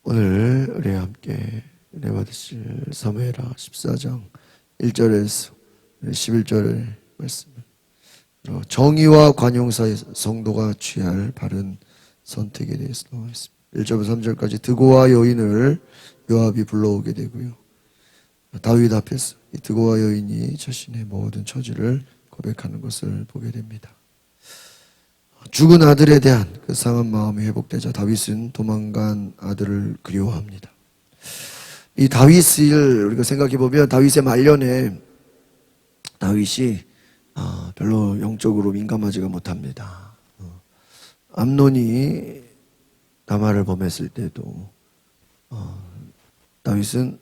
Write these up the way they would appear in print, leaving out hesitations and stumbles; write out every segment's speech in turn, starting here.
오늘 우리 함께 은혜 받으실 사무엘하 14장 1절에서 11절 말씀, 정의와 관용 사이 성도가 취할 바른 선택에 대해서 나와 있습니다. 1절부터 3절까지 드고와 여인을 요압이 불러오게 되고요, 다윗 앞에서 이 드고와 여인이 자신의 모든 처지를 고백하는 것을 보게 됩니다. 죽은 아들에 대한 그 상한 마음이 회복되자 다윗은 도망간 아들을 그리워합니다. 이 다윗을 우리가 생각해 보면 다윗의 말년에 다윗이 별로 영적으로 민감하지가 못합니다. 암논이 다말을 범했을 때도 다윗은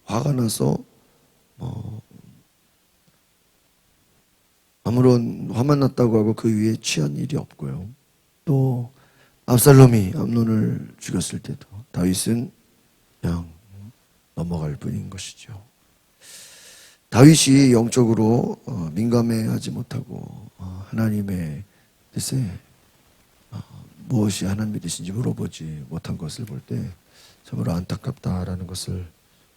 화가 나서 아무런 화만 났다고 하고 그 위에 취한 일이 없고요. 또 압살롬이 암논을 죽였을 때도 다윗은 그냥 넘어갈 뿐인 것이죠. 다윗이 영적으로 민감해하지 못하고 하나님의 뜻에 무엇이 하나님의 뜻인지 물어보지 못한 것을 볼 때 참으로 안타깝다라는 것을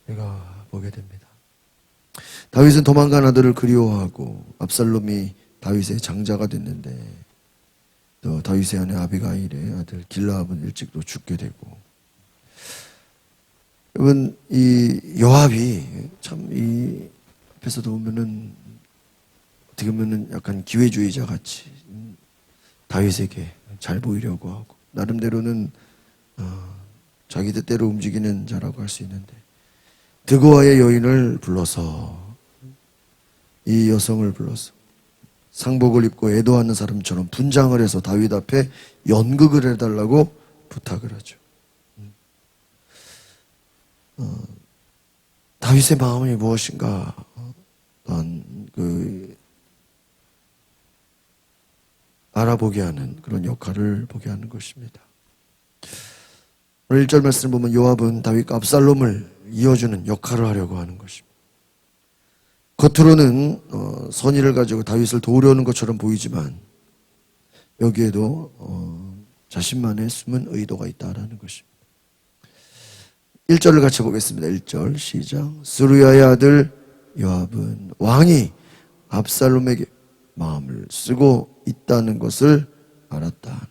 내가 보게 됩니다. 다윗은 도망간 아들을 그리워하고 압살롬이 다윗의 장자가 됐는데 또 다윗의 아내 아비가일의 아들 길라압은 일찍 또 죽게 되고, 여러분 이 요압이 참 이 앞에서도 보면은 어떻게 보면은 약간 기회주의자 같이 다윗에게 잘 보이려고 하고 나름대로는 자기 뜻대로 움직이는 자라고 할 수 있는데, 드고아의 여인을 불러서 이 여성을 불러서 상복을 입고 애도하는 사람처럼 분장을 해서 다윗 앞에 연극을 해달라고 부탁을 하죠. 다윗의 마음이 무엇인가 알아보게 하는 그런 역할을 보게 하는 것입니다. 오늘 1절 말씀을 보면 요압은 다윗과 압살롬을 이어주는 역할을 하려고 하는 것입니다. 겉으로는 선의를 가지고 다윗을 도우려는 것처럼 보이지만 여기에도 자신만의 숨은 의도가 있다라는 것입니다. 1절을 같이 보겠습니다. 1절 시작. 스루야의 아들 요압은 왕이 압살롬에게 마음을 쓰고 있다는 것을 알았다.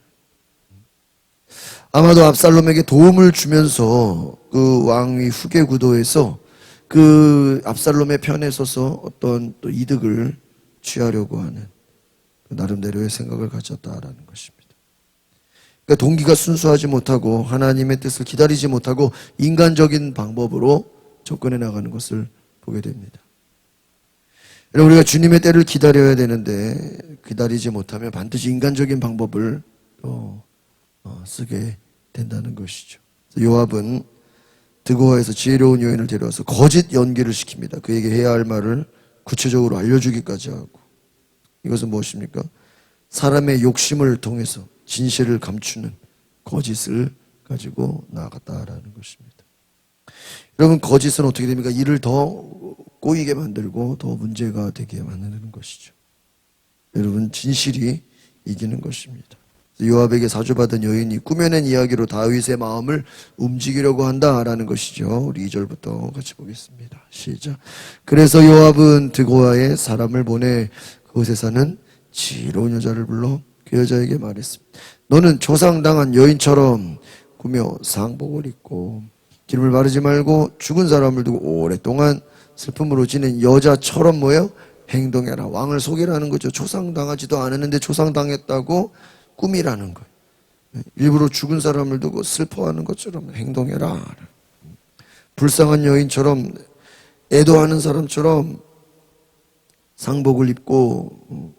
아마도 압살롬에게 도움을 주면서 그 왕위 후계 구도에서 그 압살롬의 편에 서서 어떤 또 이득을 취하려고 하는 나름대로의 생각을 가졌다라는 것입니다. 그러니까 동기가 순수하지 못하고 하나님의 뜻을 기다리지 못하고 인간적인 방법으로 접근해 나가는 것을 보게 됩니다. 여러분, 우리가 주님의 때를 기다려야 되는데 기다리지 못하면 반드시 인간적인 방법을 쓰게 된다는 것이죠. 요압은 드고아에서 지혜로운 여인을 데려와서 거짓 연기를 시킵니다. 그에게 해야 할 말을 구체적으로 알려주기까지 하고, 이것은 무엇입니까? 사람의 욕심을 통해서 진실을 감추는 거짓을 가지고 나아갔다라는 것입니다. 여러분, 거짓은 어떻게 됩니까? 일을 더 꼬이게 만들고 더 문제가 되게 만드는 것이죠. 여러분, 진실이 이기는 것입니다. 요압에게 사주받은 여인이 꾸며낸 이야기로 다윗의 마음을 움직이려고 한다라는 것이죠. 우리 2절부터 같이 보겠습니다. 시작. 그래서 요압은 드고아에 사람을 보내 그곳에 사는 지혜로운 여자를 불러 그 여자에게 말했습니다. 너는 조상당한 여인처럼 꾸며 상복을 입고 기름을 바르지 말고 죽은 사람을 두고 오랫동안 슬픔으로 지낸 여자처럼 뭐예요? 행동해라. 왕을 속이라는 거죠. 조상당하지도 않았는데 조상당했다고 꿈이라는 거예요. 일부러 죽은 사람을 두고 슬퍼하는 것처럼 행동해라. 불쌍한 여인처럼 애도하는 사람처럼 상복을 입고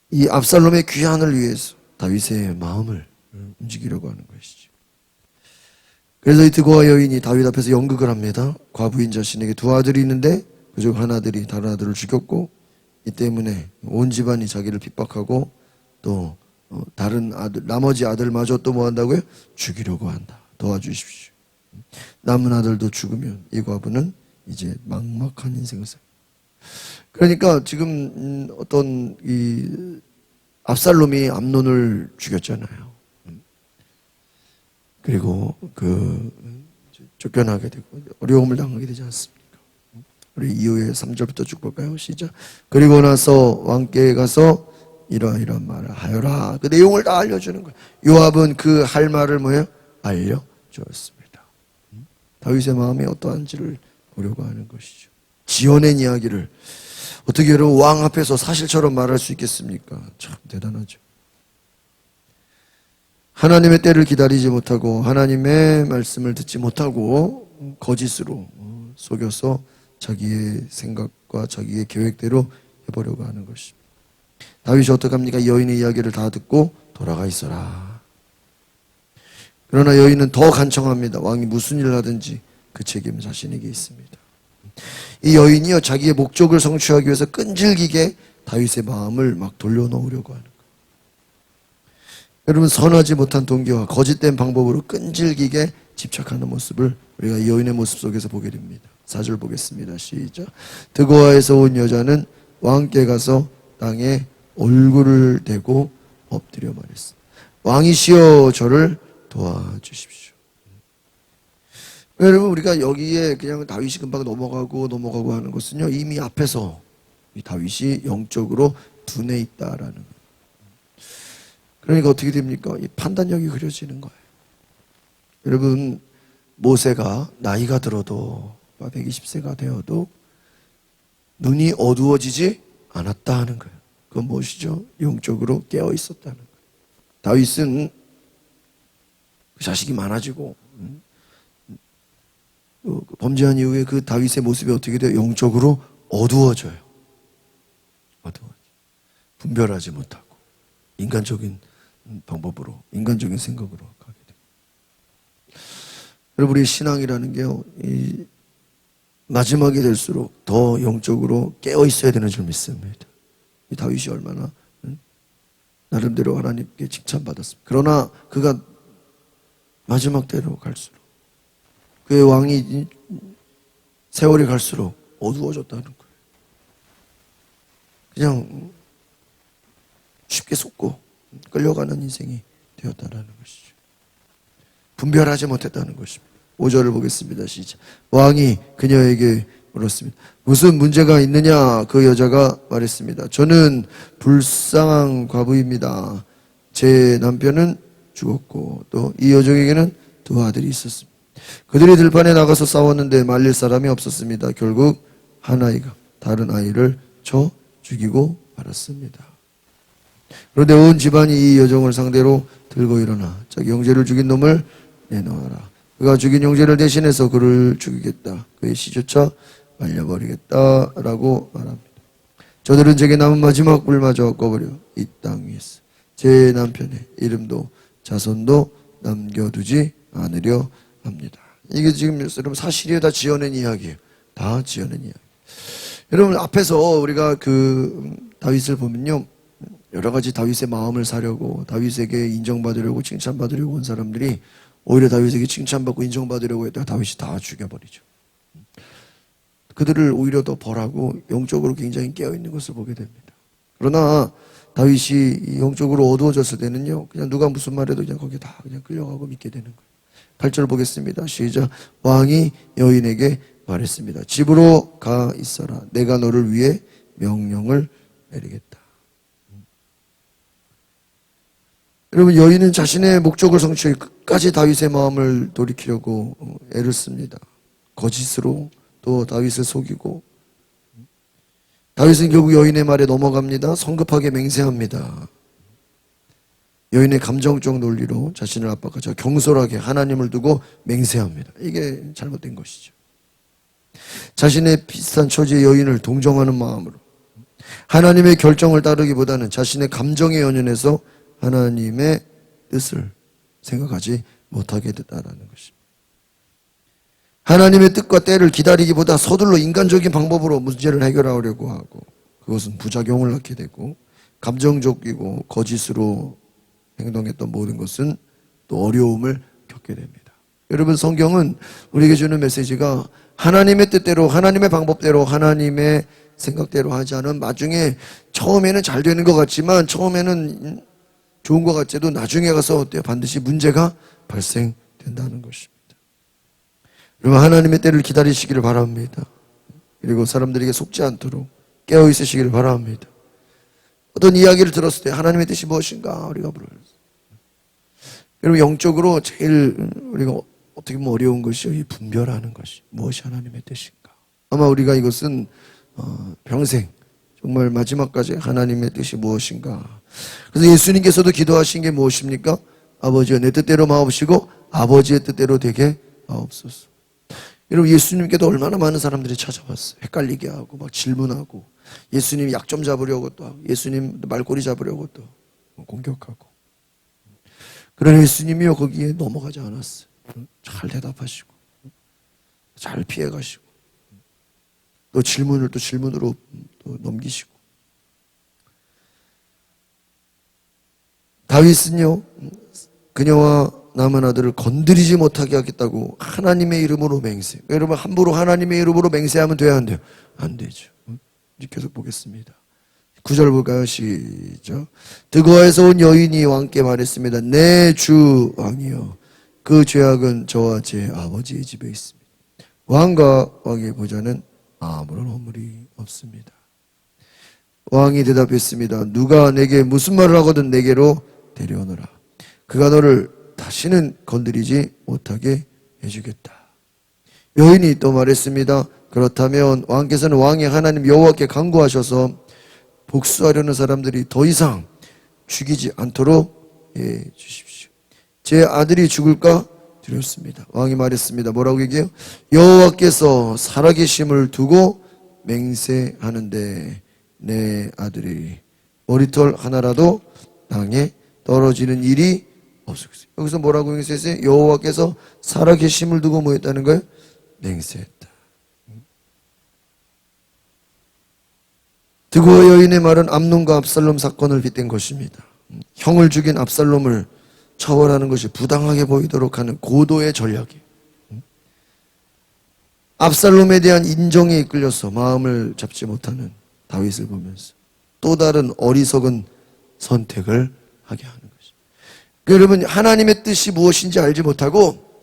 이 압살롬의 귀환을 위해서 다윗의 마음을 움직이려고 하는 것이죠. 그래서 이 드고아 여인이 다윗 앞에서 연극을 합니다. 과부인 자신에게 두 아들이 있는데 그중 한 아들이 다른 아들을 죽였고 이 때문에 온 집안이 자기를 핍박하고 또 다른 아들, 나머지 아들마저 또 뭐 한다고요? 죽이려고 한다. 도와주십시오. 남은 아들도 죽으면 이 과부는 이제 막막한 인생을 살. 그러니까 지금 어떤 이 압살롬이 암논을 죽였잖아요. 그리고 쫓겨나게 되고 어려움을 당하게 되지 않습니까? 우리 이후에 3절부터 쭉 볼까요? 시작. 그리고 나서 왕께 가서 이러이러한 말을 하여라. 그 내용을 다 알려주는 거예요. 요압은 그 할 말을 뭐예요? 알려주었습니다. 다윗의 마음이 어떠한지를 보려고 하는 것이죠. 지어낸 이야기를 어떻게 여러분 왕 앞에서 사실처럼 말할 수 있겠습니까? 참 대단하죠. 하나님의 때를 기다리지 못하고 하나님의 말씀을 듣지 못하고 거짓으로 속여서 자기의 생각과 자기의 계획대로 해보려고 하는 것입니다. 다윗이 어떡합니까? 여인의 이야기를 다 듣고 돌아가 있어라. 그러나 여인은 더 간청합니다. 왕이 무슨 일을 하든지 그 책임은 자신에게 있습니다. 이 여인이요, 자기의 목적을 성취하기 위해서 끈질기게 다윗의 마음을 막 돌려놓으려고 하는 거예요. 여러분, 선하지 못한 동기와 거짓된 방법으로 끈질기게 집착하는 모습을 우리가 이 여인의 모습 속에서 보게 됩니다. 4절 보겠습니다. 시작. 드고아에서 온 여자는 왕께 가서 땅에 얼굴을 대고 엎드려 말했습니다. 왕이시여 저를 도와주십시오. 여러분, 우리가 여기에 그냥 다윗이 금방 넘어가고 하는 것은요, 이미 앞에서 이 다윗이 영적으로 둔해 있다라는 거예요. 그러니까 어떻게 됩니까? 이 판단력이 그려지는 거예요. 여러분, 모세가 나이가 들어도 120세가 되어도 눈이 어두워지지 않았다 하는 거예요. 그건 무엇이죠? 영적으로 깨어 있었다는 거예요. 다윗은 자식이 많아지고 범죄한 이후에 그 다윗의 모습이 어떻게 돼요? 영적으로 어두워져요. 분별하지 못하고 인간적인 방법으로, 인간적인 생각으로 가게 돼요. 여러분, 우리 신앙이라는 게요, 이 마지막이 될수록 더 영적으로 깨어 있어야 되는 줄 믿습니다. 이 다윗이 얼마나 나름대로 하나님께 칭찬받았습니다. 그러나 그가 마지막 때로 갈수록 그의 왕이 세월이 갈수록 어두워졌다는 거예요. 그냥 쉽게 속고 끌려가는 인생이 되었다는 것이죠. 분별하지 못했다는 것입니다. 5절을 보겠습니다. 시작. 왕이 그녀에게 물었습니다. 무슨 문제가 있느냐? 그 여자가 말했습니다. 저는 불쌍한 과부입니다. 제 남편은 죽었고 또 이 여종에게는 두 아들이 있었습니다. 그들이 들판에 나가서 싸웠는데 말릴 사람이 없었습니다. 결국 한 아이가 다른 아이를 쳐 죽이고 말았습니다. 그런데 온 집안이 이 여종을 상대로 들고 일어나 자기 형제를 죽인 놈을 내놓아라. 그가 죽인 형제를 대신해서 그를 죽이겠다. 그의 시조차 말려버리겠다라고 말합니다. 저들은 제게 남은 마지막 뿔마저 꺼버려 이 땅 위에서 제 남편의 이름도 자손도 남겨두지 않으려 합니다. 이게 지금 여러분 사실이에요? 다 지어낸 이야기예요. 다 지어낸 이야기. 여러분, 앞에서 우리가 그 다윗을 보면요, 여러 가지 다윗의 마음을 사려고, 다윗에게 인정받으려고, 칭찬받으려고 온 사람들이 오히려 다윗에게 칭찬받고 인정받으려고 했다가 다윗이 다 죽여버리죠. 그들을 오히려 더 벌하고 영적으로 굉장히 깨어있는 것을 보게 됩니다. 그러나 다윗이 영적으로 어두워졌을 때는요, 그냥 누가 무슨 말해도 그냥 거기에 다 그냥 끌려가고 믿게 되는 거예요. 8절 보겠습니다. 시작. 왕이 여인에게 말했습니다. 집으로 가 있어라. 내가 너를 위해 명령을 내리겠다. 여러분, 여인은 자신의 목적을 성취해 끝까지 다윗의 마음을 돌이키려고 애를 씁니다. 거짓으로 또 다윗을 속이고, 다윗은 결국 여인의 말에 넘어갑니다. 성급하게 맹세합니다. 여인의 감정적 논리로 자신을 압박하자 경솔하게 하나님을 두고 맹세합니다. 이게 잘못된 것이죠. 자신의 비슷한 처지의 여인을 동정하는 마음으로 하나님의 결정을 따르기보다는 자신의 감정에 연연해서 하나님의 뜻을 생각하지 못하게 됐다는 것입니다. 하나님의 뜻과 때를 기다리기보다 서둘러 인간적인 방법으로 문제를 해결하려고 하고, 그것은 부작용을 낳게 되고, 감정적이고 거짓으로 행동했던 모든 것은 또 어려움을 겪게 됩니다. 여러분, 성경은 우리에게 주는 메시지가 하나님의 뜻대로, 하나님의 방법대로, 하나님의 생각대로 하지 않으면 나중에 처음에는 잘 되는 것 같지만, 처음에는 좋은 것 같지도 나중에 가서 어때요? 반드시 문제가 발생됩니다. 된다는 것입니다. 여러분, 하나님의 때를 기다리시기를 바랍니다. 그리고 사람들에게 속지 않도록 깨어 있으시기를 바랍니다. 어떤 이야기를 들었을 때 하나님의 뜻이 무엇인가 우리가 물어요. 여러분, 영적으로 제일 우리가 어떻게 보면 어려운 것이 이 분별하는 것이 무엇이 하나님의 뜻인가. 아마 우리가 이것은 평생 정말 마지막까지 하나님의 뜻이 무엇인가. 그래서 예수님께서도 기도하신 게 무엇입니까? 아버지여, 내 뜻대로 마옵시고 아버지의 뜻대로 되게 마옵소서. 여러분, 예수님께도 얼마나 많은 사람들이 찾아왔어요. 헷갈리게 하고 막 질문하고, 예수님 약점 잡으려고 또 하고, 예수님 말꼬리 잡으려고 또 공격하고. 그러나 예수님이요 거기에 넘어가지 않았어요. 잘 대답하시고 잘 피해가시고 또 질문을 또 질문으로 또 넘기시고. 다윗은요 그녀와 남은 아들을 건드리지 못하게 하겠다고 하나님의 이름으로 맹세. 여러분, 함부로 하나님의 이름으로 맹세하면 돼야 안 돼요? 안 되죠. 이제 계속 보겠습니다. 9절 볼까요? 시작. 드고아에서 온 여인이 왕께 말했습니다. 내 주 왕이여, 그 죄악은 저와 제 아버지의 집에 있습니다. 왕과 왕의 보좌는 아무런 허물이 없습니다. 왕이 대답했습니다. 누가 내게 무슨 말을 하거든 내게로 데려오너라. 그가 너를 다시는 건드리지 못하게 해주겠다. 여인이 또 말했습니다. 그렇다면 왕께서는 왕의 하나님 여호와께 간구하셔서 복수하려는 사람들이 더 이상 죽이지 않도록 해 주십시오. 제 아들이 죽을까 두렵습니다. 왕이 말했습니다. 뭐라고 얘기해요? 여호와께서 살아계심을 두고 맹세하는데 내 아들이 머리털 하나라도 땅에 떨어지는 일이 없었어요. 여기서 뭐라고 맹세했어요? 여호와께서 살아계심을 두고 뭐 했다는 거예요? 맹세했다. 드고아 여인의 말은 암논과 압살롬 사건을 빗댄 것입니다. 형을 죽인 압살롬을 처벌하는 것이 부당하게 보이도록 하는 고도의 전략이에요. 압살롬에 대한 인정에 이끌려서 마음을 잡지 못하는 다윗을 보면서 또 다른 어리석은 선택을 하게 하는 것입니다. 여러분, 하나님의 뜻이 무엇인지 알지 못하고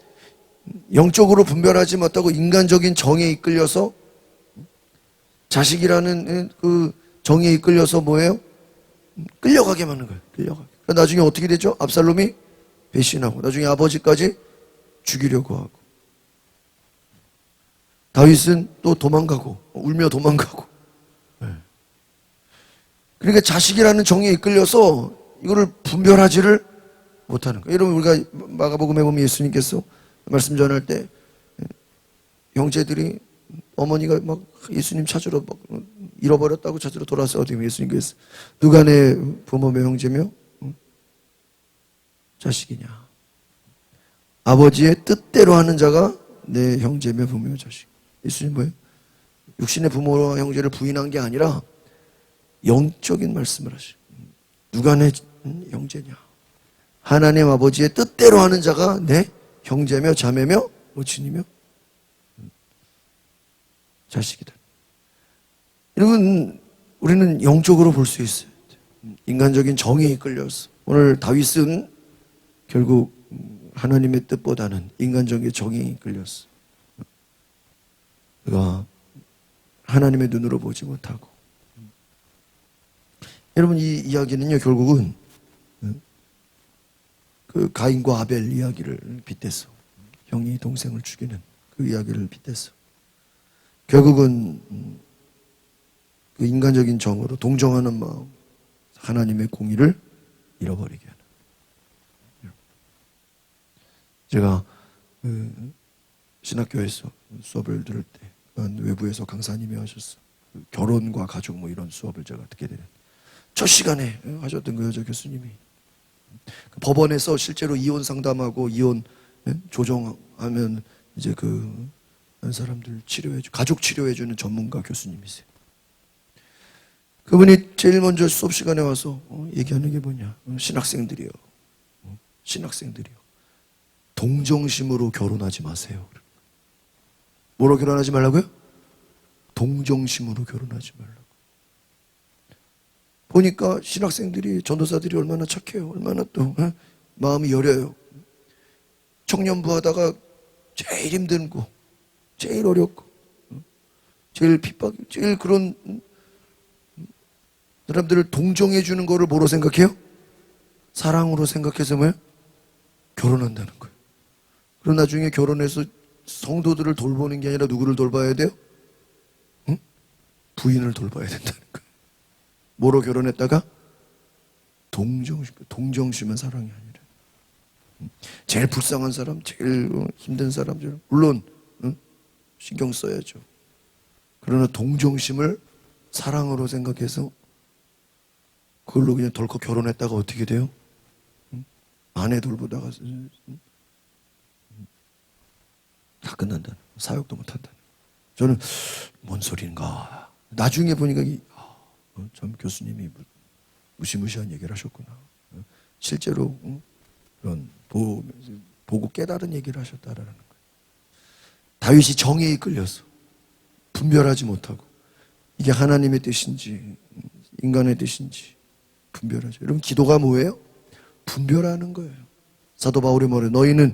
영적으로 분별하지 못하고 인간적인 정에 이끌려서 자식이라는 그 정에 이끌려서 뭐예요? 끌려가게 하는 거예요. 끌려가게. 나중에 어떻게 되죠? 압살롬이 배신하고 나중에 아버지까지 죽이려고 하고 다윗은 또 도망가고 울며 도망가고. 그러니까 자식이라는 정에 이끌려서 이거를 분별하지를 못하는 거예요. 여러분, 우리가 마가복음에 보면 예수님께서 말씀 전할 때 형제들이 어머니가 막 예수님 찾으러 막 잃어버렸다고 찾으러 돌아서 어디 예수님께서 누가 내 부모며 형제며 자식이냐. 아버지의 뜻대로 하는 자가 내 형제며 부모며 자식. 예수님 뭐예요? 육신의 부모와 형제를 부인한 게 아니라 영적인 말씀을 하시고 누가 내 형제냐. 하나님 아버지의 뜻대로 하는 자가 내 형제며 자매며 모친이며 자식이다. 여러분, 우리는 영적으로 볼 수 있어요. 인간적인 정에 이끌려서. 오늘 다윗은 결국 하나님의 뜻보다는 인간적인 정에 이끌렸어. 그가 하나님의 눈으로 보지 못하고. 여러분, 이 이야기는요 결국은 그 가인과 아벨 이야기를 빗대서 형이 동생을 죽이는 그 이야기를 빗대서 결국은 그 인간적인 정으로 동정하는 마음, 하나님의 공의를 잃어버리게 하는. 제가 신학교에서 수업을 들을 때 외부에서 강사님이 하셨어. 결혼과 가족 뭐 이런 수업을 제가 듣게 되는 첫 시간에 하셨던 그 여자 교수님이 법원에서 실제로 이혼 상담하고 이혼 조정하면 이제 그 사람들 치료해주 가족 치료해주는 전문가 교수님이세요. 그분이 제일 먼저 수업 시간에 와서 얘기하는 게 뭐냐. 신학생들이요. 신학생들이요. 동정심으로 결혼하지 마세요. 뭐로 결혼하지 말라고요? 동정심으로 결혼하지 말라고. 보니까 신학생들이 전도사들이 얼마나 착해요. 얼마나 또 마음이 여려요. 청년부 하다가 제일 힘든 거, 제일 어렵고, 제일 핍박, 제일 그런 사람들을 동정해 주는 거를 뭐로 생각해요? 사랑으로 생각해서 뭐예요? 결혼한다는 거예요. 그럼 나중에 결혼해서 성도들을 돌보는 게 아니라 누구를 돌봐야 돼요? 응? 부인을 돌봐야 된다는 거예요. 뭐로 결혼했다가? 동정심은 사랑이 아니라. 제일 불쌍한 사람, 제일 힘든 사람들, 물론 신경 써야죠. 그러나 동정심을 사랑으로 생각해서 그걸로 그냥 덜컥 결혼했다가 어떻게 돼요? 아내 돌보다가 다 끝난다는, 사역도 못한다는. 저는 뭔 소리인가. 나중에 보니까 참 교수님이 무시무시한 얘기를 하셨구나. 실제로 그런 보고 깨달은 얘기를 하셨다라는 거예요. 다윗이 정의에 이끌려서 분별하지 못하고 이게 하나님의 뜻인지 인간의 뜻인지 분별하죠. 여러분, 기도가 뭐예요? 분별하는 거예요. 사도 바울이 뭐래요? 너희는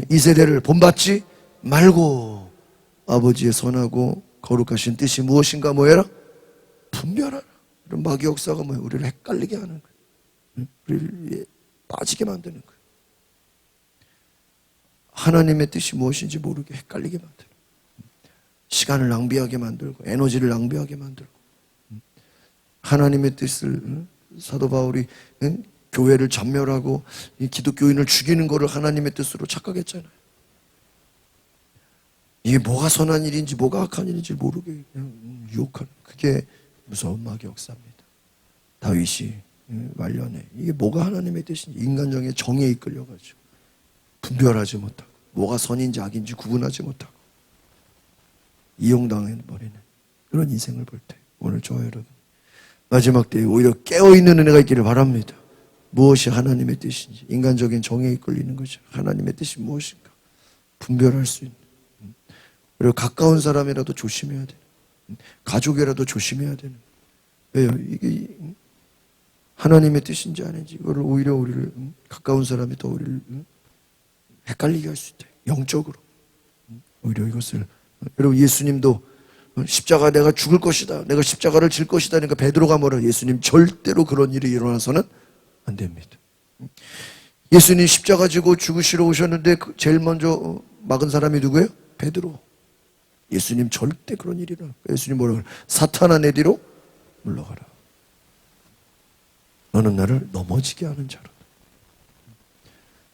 이 세대를 본받지 말고 아버지의 선하고 거룩하신 뜻이 무엇인가 뭐해라? 분별하라. 그럼 마귀 역사가 뭐예요? 우리를 헷갈리게 하는 거예요. 우리를 빠지게 만드는 거예요. 하나님의 뜻이 무엇인지 모르게 헷갈리게 만들고, 시간을 낭비하게 만들고, 에너지를 낭비하게 만들고, 하나님의 뜻을, 사도 바울이 교회를 전멸하고 기독교인을 죽이는 것을 하나님의 뜻으로 착각했잖아요. 이게 뭐가 선한 일인지 뭐가 악한 일인지 모르게 그냥 유혹하는, 그게 무서운 마귀 역사입니다. 다윗이 말년에 이게 뭐가 하나님의 뜻인지 인간적인 정에 이끌려가지고 분별하지 못하고 뭐가 선인지 악인지 구분하지 못하고 이용당해버리는 그런 인생을 볼 때, 오늘 저와 여러분 마지막 때에 오히려 깨어있는 은혜가 있기를 바랍니다. 무엇이 하나님의 뜻인지, 인간적인 정에 이끌리는 거죠. 하나님의 뜻이 무엇인가 분별할 수 있는, 그리고 가까운 사람이라도 조심해야 되는, 가족이라도 조심해야 되는. 왜요? 이게 하나님의 뜻인지 아닌지, 이거를 오히려 우리를, 가까운 사람이 더 우리를 헷갈리게 할 수 있다. 영적으로. 오히려 이것을, 여러분, 예수님도 십자가 내가 죽을 것이다, 내가 십자가를 질 것이다, 그러니까 베드로가 뭐라, 예수님 절대로 그런 일이 일어나서는 안 됩니다. 예수님 십자가 지고 죽으시러 오셨는데 제일 먼저 막은 사람이 누구예요? 베드로. 예수님 절대 그런 일이 일어나. 예수님 뭐라고 그래요? 사탄아 내 뒤로 물러가라. 너는 나를 넘어지게 하는 자로다.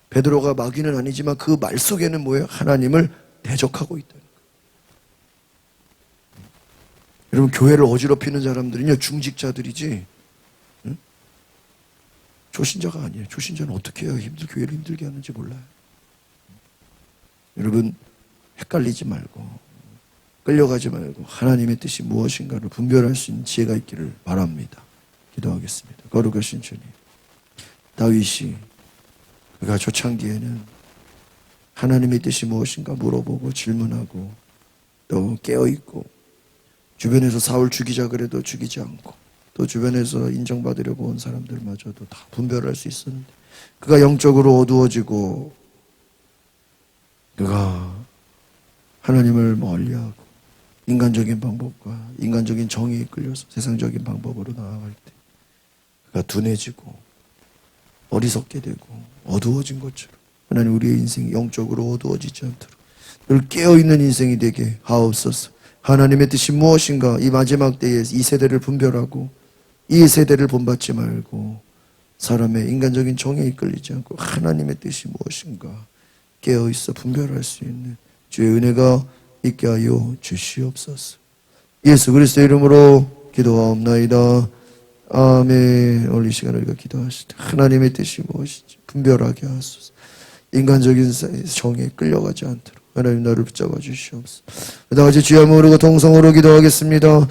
베드로가 마귀는 아니지만 그 말 속에는 뭐예요? 하나님을 대적하고 있다는 거예요. 여러분, 교회를 어지럽히는 사람들은요, 중직자들이지 초신자가 아니에요. 초신자는 어떻게 해야 교회를 힘들게 하는지 몰라요. 여러분, 헷갈리지 말고 끌려가지 말고 하나님의 뜻이 무엇인가를 분별할 수 있는 지혜가 있기를 바랍니다. 기도하겠습니다. 거룩하신 주님, 다윗이 그가 초창기에는 하나님의 뜻이 무엇인가 물어보고 질문하고 또 깨어있고, 주변에서 사울 죽이자 그래도 죽이지 않고, 또 주변에서 인정받으려고 온 사람들마저도 다 분별할 수 있었는데, 그가 영적으로 어두워지고 그가 하나님을 멀리하고 인간적인 방법과 인간적인 정의에 이끌려서 세상적인 방법으로 나아갈 때 그가 둔해지고 어리석게 되고 어두워진 것처럼, 하나님 우리의 인생이 영적으로 어두워지지 않도록 늘 깨어있는 인생이 되게 하옵소서. 하나님의 뜻이 무엇인가 이 마지막 때에 이 세대를 분별하고 이 세대를 본받지 말고 사람의 인간적인 정에 이끌리지 않고 하나님의 뜻이 무엇인가 깨어있어 분별할 수 있는 주의 은혜가 있게 하여 주시옵소서. 예수 그리스도의 이름으로 기도하옵나이다. 아멘. 오늘 이 시간에 우리가 기도하시다. 하나님의 뜻이 무엇인지 분별하게 하소서. 인간적인 정에 끌려가지 않도록 하나님 나를 붙잡아 주시옵소서. 다 같이 주여 모르고 동성으로 기도하겠습니다.